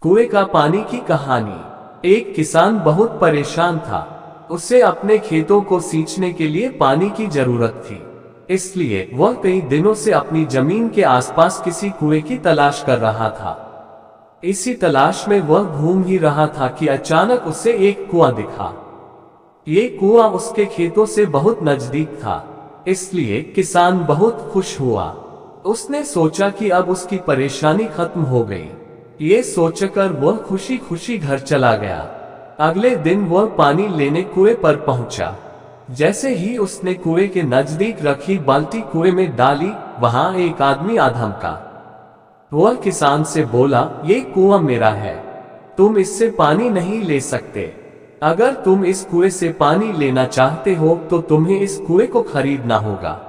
कुएं का पानी की कहानी। एक किसान बहुत परेशान था। उसे अपने खेतों को सींचने के लिए पानी की जरूरत थी। इसलिए वह कई दिनों से अपनी जमीन के आसपास किसी कुएं की तलाश कर रहा था। इसी तलाश में वह घूम ही रहा था कि अचानक उसे एक कुआं दिखा। ये कुआं उसके खेतों से बहुत नजदीक था, इसलिए किसान बहुत खुश हुआ। उसने सोचा कि अब उसकी परेशानी खत्म हो गई। ये सोचकर वह खुशी खुशी घर चला गया। अगले दिन वह पानी लेने कुएं पर पहुंचा। जैसे ही उसने कुएं के नजदीक रखी बाल्टी कुएं में डाली, वहां एक आदमी आ धमका। वह किसान से बोला, ये कुआं मेरा है, तुम इससे पानी नहीं ले सकते। अगर तुम इस कुएं से पानी लेना चाहते हो तो तुम्हें इस कुएं को खरीदना होगा।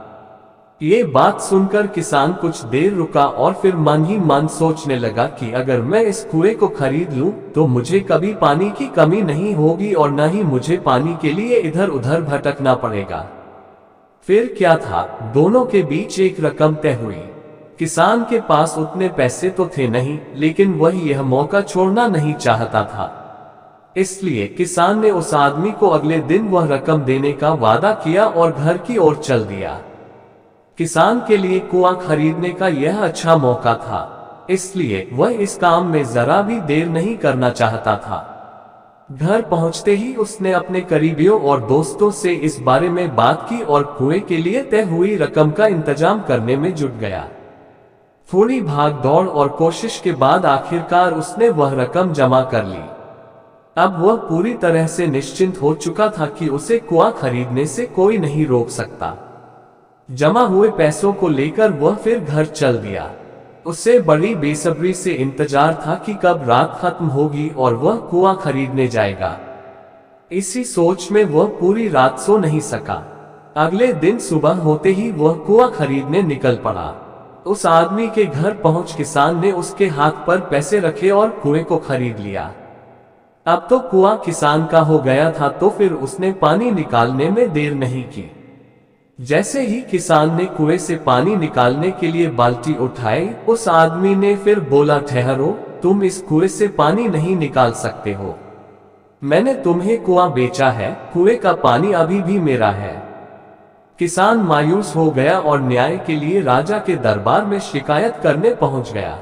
ये बात सुनकर किसान कुछ देर रुका और फिर मन ही मन सोचने लगा कि अगर मैं इस कुएं को खरीद लूं तो मुझे कभी पानी की कमी नहीं होगी और न ही मुझे पानी के लिए इधर उधर भटकना पड़ेगा। फिर क्या था, दोनों के बीच एक रकम तय हुई। किसान के पास उतने पैसे तो थे नहीं, लेकिन वह यह मौका छोड़ना नहीं चाहता था। इसलिए किसान ने उस आदमी को अगले दिन वह रकम देने का वादा किया और घर की ओर चल दिया। किसान के लिए कुआं खरीदने का यह अच्छा मौका था, इसलिए वह इस काम में जरा भी देर नहीं करना चाहता था। घर पहुंचते ही उसने अपने करीबियों और दोस्तों से इस बारे में बात की और कुएं के लिए तय हुई रकम का इंतजाम करने में जुट गया। थोड़ी भाग दौड़ और कोशिश के बाद आखिरकार उसने वह रकम जमा कर ली। अब वह पूरी तरह से निश्चिंत हो चुका था कि उसे कुआं खरीदने से कोई नहीं रोक सकता। जमा हुए पैसों को लेकर वह फिर घर चल दिया। उसे बड़ी बेसब्री से इंतजार था कि कब रात खत्म होगी और वह कुआं खरीदने जाएगा। इसी सोच में वह पूरी रात सो नहीं सका। अगले दिन सुबह होते ही वह कुआं खरीदने निकल पड़ा। उस आदमी के घर पहुंच किसान ने उसके हाथ पर पैसे रखे और कुएं को खरीद लिया। अब तो कुआं किसान का हो गया था, तो फिर उसने पानी निकालने में देर नहीं की। जैसे ही किसान ने कुएं से पानी निकालने के लिए बाल्टी उठाई, उस आदमी ने फिर बोला, ठहरो, तुम इस कुएं से पानी नहीं निकाल सकते हो। मैंने तुम्हें कुआं बेचा है, कुएं का पानी अभी भी मेरा है। किसान मायूस हो गया और न्याय के लिए राजा के दरबार में शिकायत करने पहुंच गया।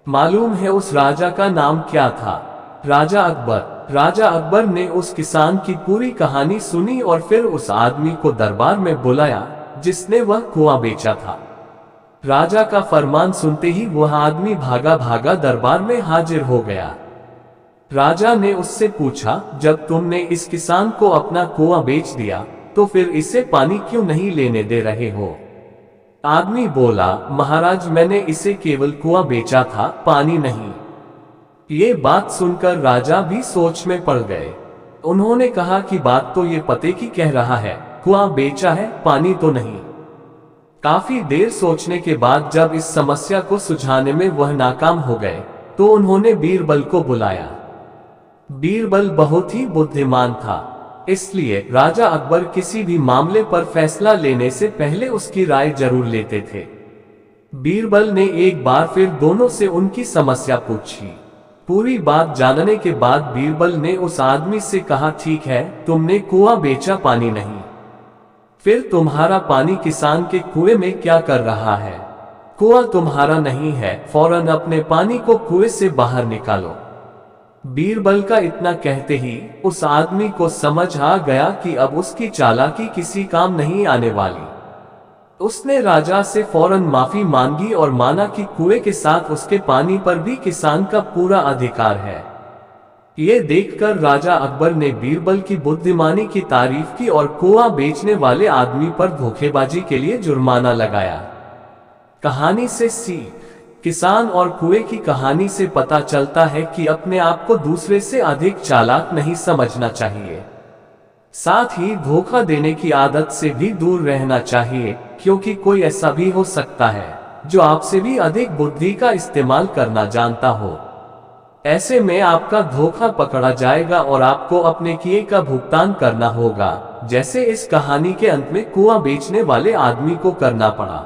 मालूम है उस राजा का नाम क्या था? राजा अकबर। राजा अकबर ने उस किसान की पूरी कहानी सुनी और फिर उस आदमी को दरबार में बुलाया जिसने वह कुआं बेचा था। राजा का फरमान सुनते ही वह आदमी भागा भागा दरबार में हाजिर हो गया। राजा ने उससे पूछा, जब तुमने इस किसान को अपना कुआं बेच दिया तो फिर इसे पानी क्यों नहीं लेने दे रहे हो? आदमी बोला, महाराज, मैंने इसे केवल कुआं बेचा था, पानी नहीं। ये बात सुनकर राजा भी सोच में पड़ गए। उन्होंने कहा कि बात तो ये पते की कह रहा है, कुआं बेचा है, पानी तो नहीं। काफी देर सोचने के बाद जब इस समस्या को सुलझाने में वह नाकाम हो गए तो उन्होंने बीरबल को बुलाया। बीरबल बहुत ही बुद्धिमान था, इसलिए राजा अकबर किसी भी मामले पर फैसला लेने से पहले उसकी राय जरूर लेते थे। बीरबल ने एक बार फिर दोनों से उनकी समस्या पूछी। पूरी बात जानने के बाद बीरबल ने उस आदमी से कहा, ठीक है, तुमने कुआं बेचा, पानी नहीं। फिर तुम्हारा पानी किसान के कुएं में क्या कर रहा है? कुआं तुम्हारा नहीं है, फौरन अपने पानी को कुएं से बाहर निकालो। बीरबल का इतना कहते ही उस आदमी को समझ आ गया कि अब उसकी चालाकी किसी काम नहीं आने वाली। उसने राजा से फौरन माफी मांगी और माना कि कुएं के साथ उसके पानी पर भी किसान का पूरा अधिकार है। ये देखकर राजा अकबर ने बीरबल की बुद्धिमानी की तारीफ की और कुआं बेचने वाले आदमी पर धोखेबाजी के लिए जुर्माना लगाया। कहानी से सीख। किसान और कुएं की कहानी से पता चलता है कि अपने आप को दूसरे से अधिक चालाक नहीं समझना चाहिए। साथ ही धोखा देने की आदत से भी दूर रहना चाहिए, क्योंकि कोई ऐसा भी हो सकता है जो आपसे भी अधिक बुद्धि का इस्तेमाल करना जानता हो। ऐसे में आपका धोखा पकड़ा जाएगा और आपको अपने किए का भुगतान करना होगा, जैसे इस कहानी के अंत में कुआं बेचने वाले आदमी को करना पड़ा।